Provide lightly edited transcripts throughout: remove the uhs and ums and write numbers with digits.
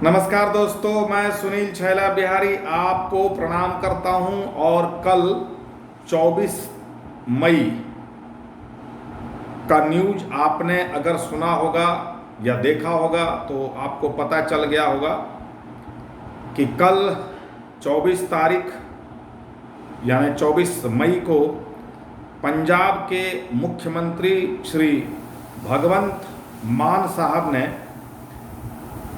नमस्कार दोस्तों, मैं सुनील छैला बिहारी आपको प्रणाम करता हूं। और कल 24 मई का न्यूज आपने अगर सुना होगा या देखा होगा तो आपको पता चल गया होगा कि कल 24 तारीख यानी 24 मई को पंजाब के मुख्यमंत्री श्री भगवंत मान साहब ने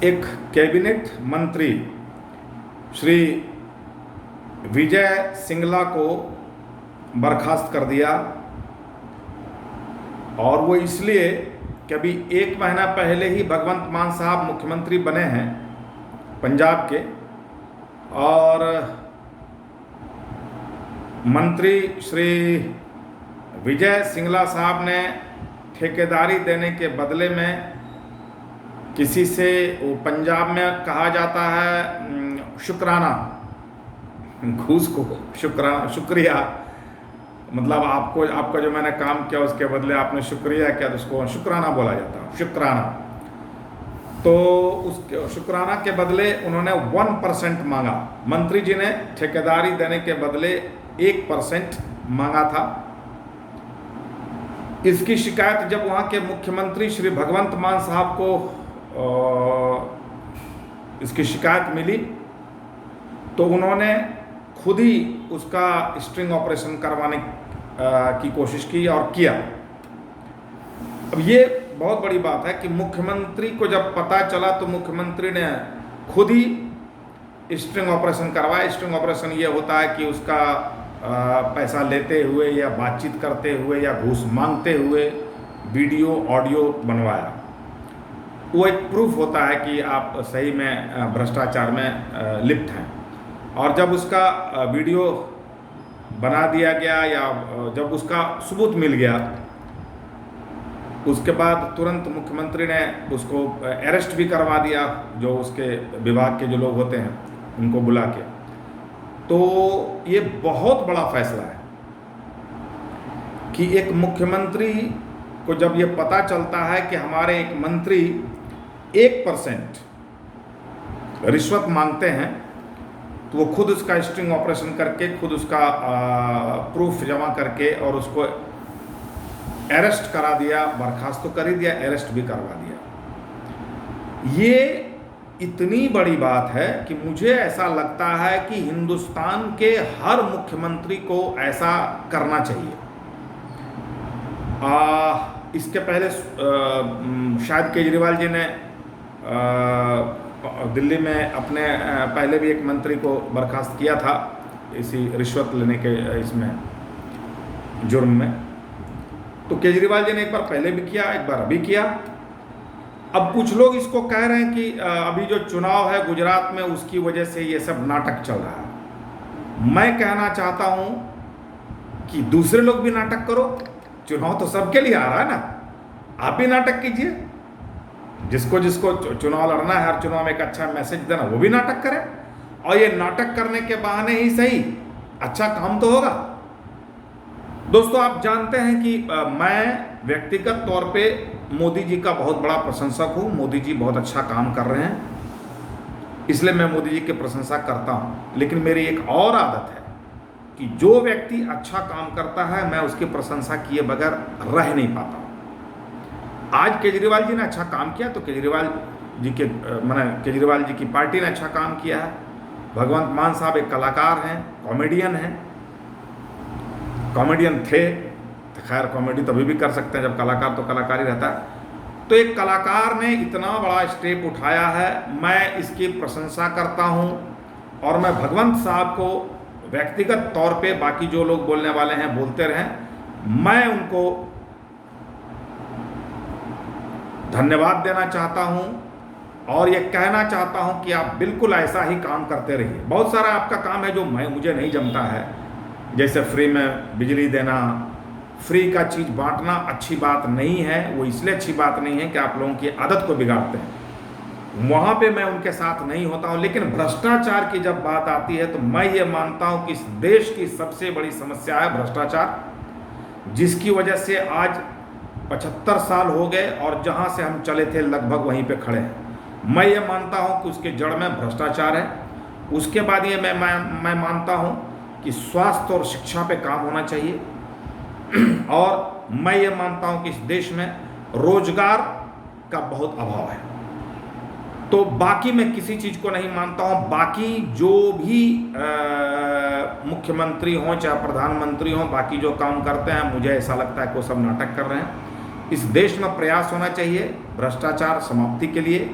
एक कैबिनेट मंत्री श्री विजय सिंगला को बर्खास्त कर दिया। और वो इसलिए कि अभी 1 महीना पहले ही भगवंत मान साहब मुख्यमंत्री बने हैं पंजाब के, और मंत्री श्री विजय सिंगला साहब ने ठेकेदारी देने के बदले में किसी से, वो पंजाब में कहा जाता है शुक्राना, घूस को शुक्रिया, मतलब आपका जो मैंने काम किया उसके बदले आपने शुक्रिया किया तो उसको शुक्राना बोला जाता है, शुक्राना। तो उस शुक्राना के बदले उन्होंने 1% मांगा। मंत्री जी ने ठेकेदारी देने के बदले 1% मांगा था। इसकी शिकायत जब वहाँ के मुख्यमंत्री श्री भगवंत मान साहब को इसकी शिकायत मिली तो उन्होंने खुद ही उसका स्ट्रिंग ऑपरेशन करवाने की कोशिश की और किया। अब ये बहुत बड़ी बात है कि मुख्यमंत्री को जब पता चला तो मुख्यमंत्री ने खुद ही स्ट्रिंग ऑपरेशन करवाया। स्ट्रिंग ऑपरेशन ये होता है कि उसका पैसा लेते हुए या बातचीत करते हुए या घूस मांगते हुए वीडियो ऑडियो बनवाया। वो एक प्रूफ होता है कि आप सही में भ्रष्टाचार में लिप्त हैं। और जब उसका वीडियो बना दिया गया या जब उसका सबूत मिल गया, उसके बाद तुरंत मुख्यमंत्री ने उसको अरेस्ट भी करवा दिया, जो उसके विभाग के जो लोग होते हैं उनको बुला के। तो ये बहुत बड़ा फैसला है कि एक मुख्यमंत्री को जब ये पता चलता है कि हमारे एक मंत्री 1% रिश्वत मांगते हैं, तो वो खुद उसका स्ट्रिंग ऑपरेशन करके, खुद उसका प्रूफ जमा करके और उसको अरेस्ट करा दिया। बर्खास्त तो कर ही दिया, अरेस्ट भी करवा दिया। ये इतनी बड़ी बात है कि मुझे ऐसा लगता है कि हिंदुस्तान के हर मुख्यमंत्री को ऐसा करना चाहिए। इसके पहले शायद केजरीवाल जी ने दिल्ली में अपने पहले भी एक मंत्री को बर्खास्त किया था इसी रिश्वत लेने के इसमें जुर्म में। तो केजरीवाल जी ने एक बार पहले भी किया, एक बार अभी किया। अब कुछ लोग इसको कह रहे हैं कि अभी जो चुनाव है गुजरात में उसकी वजह से ये सब नाटक चल रहा है। मैं कहना चाहता हूं कि दूसरे लोग भी नाटक करो। चुनाव तो सबके लिए आ रहा है ना, आप भी नाटक कीजिए। जिसको जिसको चुनाव लड़ना है, हर चुनाव में एक अच्छा मैसेज देना, वो भी नाटक करे। और ये नाटक करने के बहाने ही सही अच्छा काम तो होगा। दोस्तों, आप जानते हैं कि मैं व्यक्तिगत तौर पे मोदी जी का बहुत बड़ा प्रशंसक हूँ। मोदी जी बहुत अच्छा काम कर रहे हैं, इसलिए मैं मोदी जी की प्रशंसा करता हूँ। लेकिन मेरी एक और आदत है कि जो व्यक्ति अच्छा काम करता है मैं उसकी प्रशंसा किए बगैर रह नहीं पाता हूँ। आज केजरीवाल जी ने अच्छा काम किया तो केजरीवाल जी की पार्टी ने अच्छा काम किया है। भगवंत मान साहब एक कलाकार हैं, कॉमेडियन हैं, कॉमेडियन थे। खैर, कॉमेडी तभी भी कर सकते हैं जब कलाकार तो कलाकार ही रहता है। तो एक कलाकार ने इतना बड़ा स्टेप उठाया है, मैं इसकी प्रशंसा करता हूं। और मैं भगवंत साहब को व्यक्तिगत तौर पे, बाकी जो लोग बोलने वाले हैं बोलते रहें, मैं उनको धन्यवाद देना चाहता हूं और ये कहना चाहता हूं कि आप बिल्कुल ऐसा ही काम करते रहिए। बहुत सारा आपका काम है जो मुझे नहीं जमता है, जैसे फ्री में बिजली देना। फ्री का चीज़ बांटना अच्छी बात नहीं है। वो इसलिए अच्छी बात नहीं है कि आप लोगों की आदत को बिगाड़ते हैं, वहाँ पे मैं उनके साथ नहीं होता हूँ। लेकिन भ्रष्टाचार की जब बात आती है तो मैं ये मानता हूँ कि इस देश की सबसे बड़ी समस्या है भ्रष्टाचार, जिसकी वजह से आज 75 साल हो गए और जहाँ से हम चले थे लगभग वहीं पे खड़े हैं। मैं ये मानता हूँ कि उसके जड़ में भ्रष्टाचार है। उसके बाद ये मैं मानता हूँ कि स्वास्थ्य और शिक्षा पे काम होना चाहिए। और मैं ये मानता हूँ कि इस देश में रोजगार का बहुत अभाव है। तो बाकी मैं किसी चीज़ को नहीं मानता हूँ। बाकी जो भी मुख्यमंत्री हों चाहे प्रधानमंत्री हों, बाकी जो काम करते हैं, मुझे ऐसा लगता है कि वो सब नाटक कर रहे हैं। इस देश में प्रयास होना चाहिए भ्रष्टाचार समाप्ति के लिए।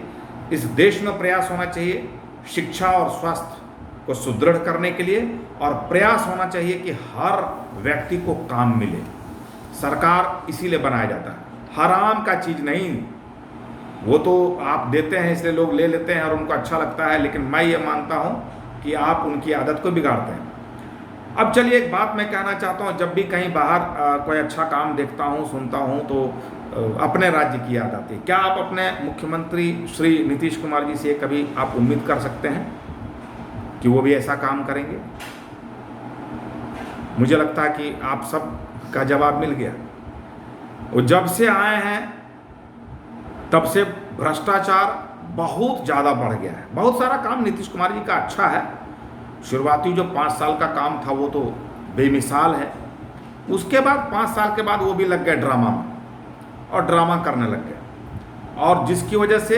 इस देश में प्रयास होना चाहिए शिक्षा और स्वास्थ्य को सुदृढ़ करने के लिए, और प्रयास होना चाहिए कि हर व्यक्ति को काम मिले। सरकार इसीलिए बनाया जाता है, हराम का चीज़ नहीं। वो तो आप देते हैं इसलिए लोग ले लेते हैं और उनको अच्छा लगता है, लेकिन मैं ये मानता हूँ कि आप उनकी आदत को बिगाड़ते हैं। अब चलिए एक बात मैं कहना चाहता हूँ, जब भी कहीं बाहर कोई अच्छा काम देखता हूँ सुनता हूँ तो अपने राज्य की याद आती है। क्या आप अपने मुख्यमंत्री श्री नीतीश कुमार जी से कभी आप उम्मीद कर सकते हैं कि वो भी ऐसा काम करेंगे? मुझे लगता है कि आप सब का जवाब मिल गया। वो जब से आए हैं तब से भ्रष्टाचार बहुत ज़्यादा बढ़ गया है। बहुत सारा काम नीतीश कुमार जी का अच्छा है। शुरुआती जो 5 साल का काम था वो तो बेमिसाल है। उसके बाद 5 साल के बाद वो भी लग गए ड्रामा में, और ड्रामा करने लग गए, और जिसकी वजह से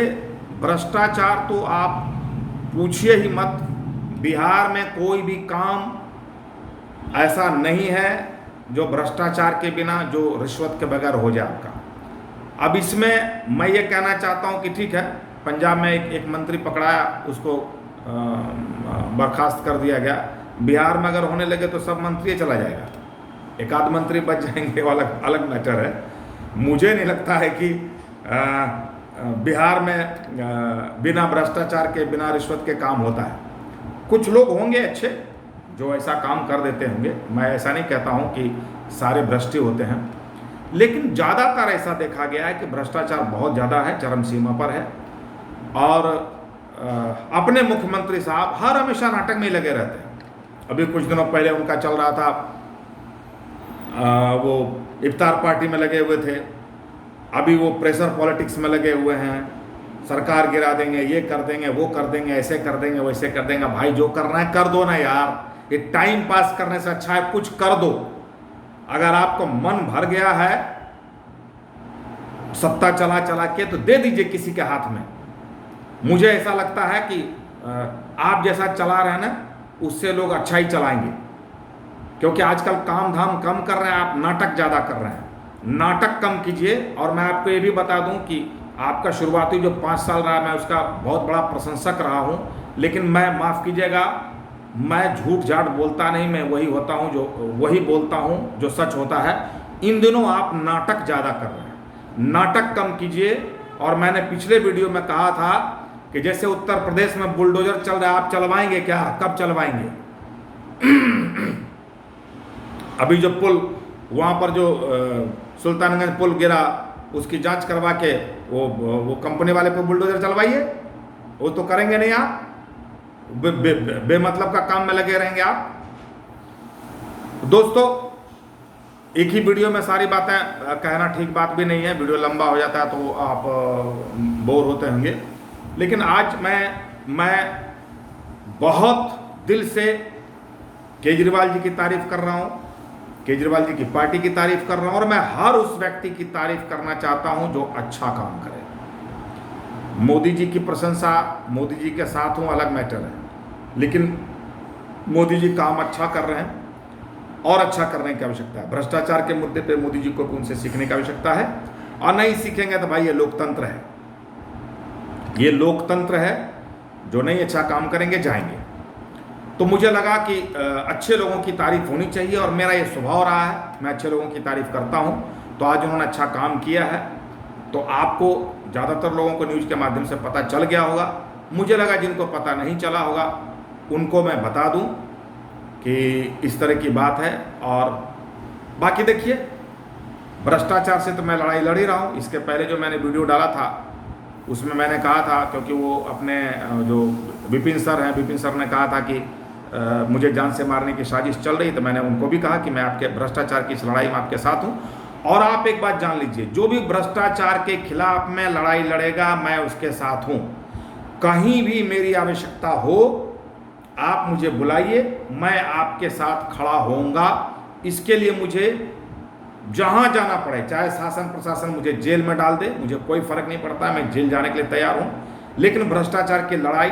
भ्रष्टाचार तो आप पूछिए ही मत। बिहार में कोई भी काम ऐसा नहीं है जो भ्रष्टाचार के बिना, जो रिश्वत के बगैर हो जाए आपका। अब इसमें मैं ये कहना चाहता हूँ कि ठीक है, पंजाब में एक मंत्री पकड़ाया, उसको बर्खास्त कर दिया गया। बिहार में अगर होने लगे तो सब मंत्री चला जाएगा, एक आध मंत्री बच जाएंगे, वो अलग मैटर है। मुझे नहीं लगता है कि बिहार में बिना भ्रष्टाचार के, बिना रिश्वत के काम होता है। कुछ लोग होंगे अच्छे जो ऐसा काम कर देते होंगे, मैं ऐसा नहीं कहता हूँ कि सारे भ्रष्ट होते हैं, लेकिन ज़्यादातर ऐसा देखा गया है कि भ्रष्टाचार बहुत ज़्यादा है, चरम सीमा पर है। और अपने मुख्यमंत्री साहब हर हमेशा नाटक में ही लगे रहते हैं। अभी कुछ दिनों पहले उनका चल रहा था, वो इफ्तार पार्टी में लगे हुए थे, अभी वो प्रेशर पॉलिटिक्स में लगे हुए हैं। सरकार गिरा देंगे, ये कर देंगे, वो कर देंगे, ऐसे कर देंगे, वैसे कर देंगे। भाई जो करना है कर दो ना यार, ये टाइम पास करने से अच्छा है कुछ कर दो। अगर आपको मन भर गया है सत्ता चला चला के, तो दे दीजिए किसी के हाथ में। मुझे ऐसा लगता है कि आप जैसा चला रहे हैं ना, उससे लोग अच्छा ही चलाएंगे, क्योंकि आजकल काम धाम कम कर रहे हैं, आप नाटक ज़्यादा कर रहे हैं। नाटक कम कीजिए। और मैं आपको ये भी बता दूं कि आपका शुरुआती जो 5 साल रहा, मैं उसका बहुत बड़ा प्रशंसक रहा हूं, लेकिन मैं माफ़ कीजिएगा, मैं झूठ झाट बोलता नहीं, मैं वही होता हूं जो वही बोलता हूं जो सच होता है। इन दिनों आप नाटक ज़्यादा कर रहे हैं, नाटक कम कीजिए। और मैंने पिछले वीडियो में कहा था कि जैसे उत्तर प्रदेश में बुलडोजर चल रहा है, आप चलवाएंगे क्या? कब चलवाएंगे? अभी जो पुल वहाँ पर जो सुल्तानगंज पुल गिरा, उसकी जांच करवा के वो कंपनी वाले पे बुलडोजर चलवाइए। वो तो करेंगे नहीं आप, बेमतलब का काम में लगे रहेंगे आप। दोस्तों, एक ही वीडियो में सारी बातें कहना ठीक बात भी नहीं है, वीडियो लंबा हो जाता है तो आप बोर होते होंगे। लेकिन आज मैं बहुत दिल से केजरीवाल जी की तारीफ कर रहा हूँ, केजरीवाल जी की पार्टी की तारीफ कर रहा हूँ, और मैं हर उस व्यक्ति की तारीफ करना चाहता हूँ जो अच्छा काम करे। मोदी जी की प्रशंसा, मोदी जी के साथ हूँ, अलग मैटर है, लेकिन मोदी जी काम अच्छा कर रहे हैं और अच्छा करने की आवश्यकता है। भ्रष्टाचार के मुद्दे पे मोदी जी को उनसे सीखने की आवश्यकता है, और नहीं सीखेंगे तो भाई ये लोकतंत्र है, ये लोकतंत्र है। जो नहीं अच्छा काम करेंगे जाएंगे। तो मुझे लगा कि अच्छे लोगों की तारीफ होनी चाहिए, और मेरा ये स्वभाव रहा है, मैं अच्छे लोगों की तारीफ करता हूँ। तो आज उन्होंने अच्छा काम किया है, तो आपको ज़्यादातर लोगों को न्यूज़ के माध्यम से पता चल गया होगा। मुझे लगा जिनको पता नहीं चला होगा उनको मैं बता दूं कि इस तरह की बात है। और बाकी देखिए, भ्रष्टाचार से तो मैं लड़ाई लड़ ही रहा हूँ। इसके पहले जो मैंने वीडियो डाला था उसमें मैंने कहा था, क्योंकि वो अपने जो विपिन सर हैं, विपिन सर ने कहा था कि मुझे जान से मारने की साजिश चल रही, तो मैंने उनको भी कहा कि मैं आपके भ्रष्टाचार की इस लड़ाई में आपके साथ हूँ। और आप एक बात जान लीजिए, जो भी भ्रष्टाचार के खिलाफ में लड़ाई लड़ेगा मैं उसके साथ हूँ। कहीं भी मेरी आवश्यकता हो आप मुझे बुलाइए, मैं आपके साथ खड़ा होऊंगा। इसके लिए मुझे जहां जाना पड़े, चाहे शासन प्रशासन मुझे जेल में डाल दे, मुझे कोई फर्क नहीं पड़ता, मैं जेल जाने के लिए तैयार हूं, लेकिन भ्रष्टाचार की लड़ाई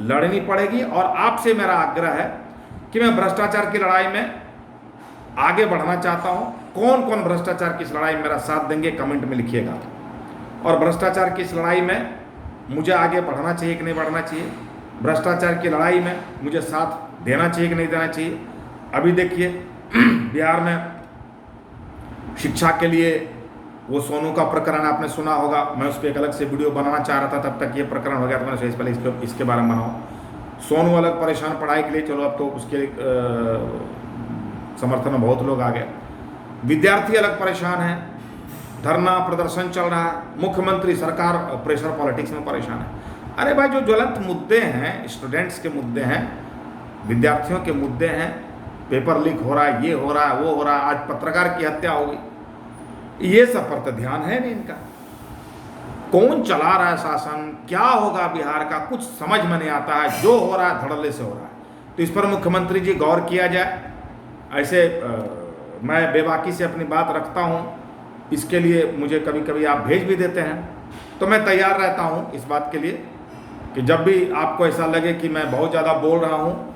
लड़नी पड़ेगी। और आपसे मेरा आग्रह है कि मैं भ्रष्टाचार की लड़ाई में आगे बढ़ना चाहता हूं। कौन कौन भ्रष्टाचार की इस लड़ाई में मेरा साथ देंगे कमेंट में लिखिएगा। और भ्रष्टाचार की इस लड़ाई में मुझे आगे बढ़ना चाहिए कि नहीं बढ़ना चाहिए, भ्रष्टाचार की लड़ाई में मुझे साथ देना चाहिए कि नहीं देना चाहिए। अभी देखिए बिहार में शिक्षा के लिए वो सोनू का प्रकरण आपने सुना होगा, मैं उस पर एक अलग से वीडियो बनाना चाह रहा था, तब तक ये प्रकरण हो गया तो मैंने सोचा पहले इसके बारे में बनाऊँ। सोनू अलग परेशान पढ़ाई के लिए, चलो अब तो उसके समर्थन में बहुत लोग आ गए। विद्यार्थी अलग परेशान है, धरना प्रदर्शन चल रहा है, मुख्यमंत्री सरकार प्रेशर पॉलिटिक्स में परेशान है। अरे भाई, जो ज्वलंत मुद्दे हैं, स्टूडेंट्स के मुद्दे हैं, विद्यार्थियों के मुद्दे हैं, पेपर लीक हो रहा है, ये हो रहा है, वो हो रहा है, आज पत्रकार की हत्या हो गई, ये सब पर तो ध्यान है नहीं इनका। कौन चला रहा है शासन, क्या होगा बिहार का, कुछ समझ में नहीं आता है। जो हो रहा है धड़ल्ले से हो रहा है, तो इस पर मुख्यमंत्री जी गौर किया जाए। ऐसे मैं बेबाकी से अपनी बात रखता हूँ, इसके लिए मुझे कभी कभी आप भेज भी देते हैं, तो मैं तैयार रहता हूँ इस बात के लिए कि जब भी आपको ऐसा लगे कि मैं बहुत ज़्यादा बोल रहा हूँ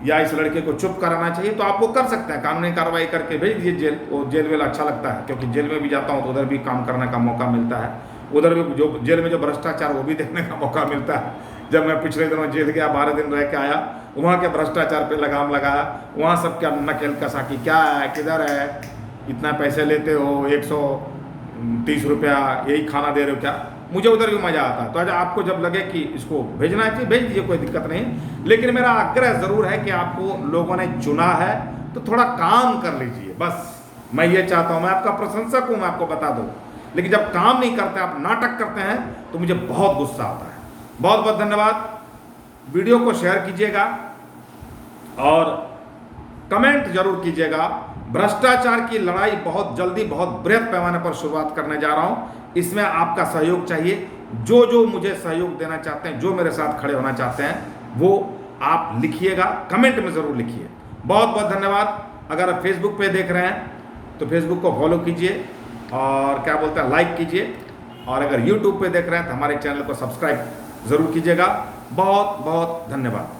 या इस लड़के को चुप कराना चाहिए, तो आप वो कर सकते हैं, कानूनी कार्रवाई करके भेज दीजिए जेल। वो जेल वेल अच्छा लगता है, क्योंकि जेल में भी जाता हूँ तो उधर भी काम करने का मौका मिलता है, उधर भी जो जेल में जो भ्रष्टाचार वो भी देखने का मौका मिलता है। जब मैं पिछले दिनों जेल गया, 12 दिन रह के आया, वहाँ के भ्रष्टाचार पे लगाम लगाया, वहाँ सब क्या नकेल कसा कि क्या है, किधर है, इतना पैसे लेते हो, 130 रुपया यही खाना दे रहे हो क्या। मुझे उधर भी मज़ा आता है। तो आज आपको जब लगे कि इसको भेजना चाहिए भेज दीजिए, कोई दिक्कत नहीं। लेकिन मेरा आग्रह ज़रूर है कि आपको लोगों ने चुना है तो थोड़ा काम कर लीजिए, बस मैं ये चाहता हूँ। मैं आपका प्रशंसक हूँ, मैं आपको बता दूँ, लेकिन जब काम नहीं करते, आप नाटक करते हैं, तो मुझे बहुत गुस्सा आता है। बहुत बहुत धन्यवाद। वीडियो को शेयर कीजिएगा और कमेंट जरूर कीजिएगा। भ्रष्टाचार की लड़ाई बहुत जल्दी, बहुत बृहद पैमाने पर शुरुआत करने जा रहा हूं। इसमें आपका सहयोग चाहिए। जो जो मुझे सहयोग देना चाहते हैं, जो मेरे साथ खड़े होना चाहते हैं, वो आप लिखिएगा, कमेंट में ज़रूर लिखिए। बहुत बहुत धन्यवाद। अगर आप फेसबुक पे देख रहे हैं तो फेसबुक को फॉलो कीजिए और क्या बोलते हैं, लाइक कीजिए। और अगर यूट्यूब पे देख रहे हैं तो हमारे चैनल को सब्सक्राइब ज़रूर कीजिएगा। बहुत बहुत धन्यवाद।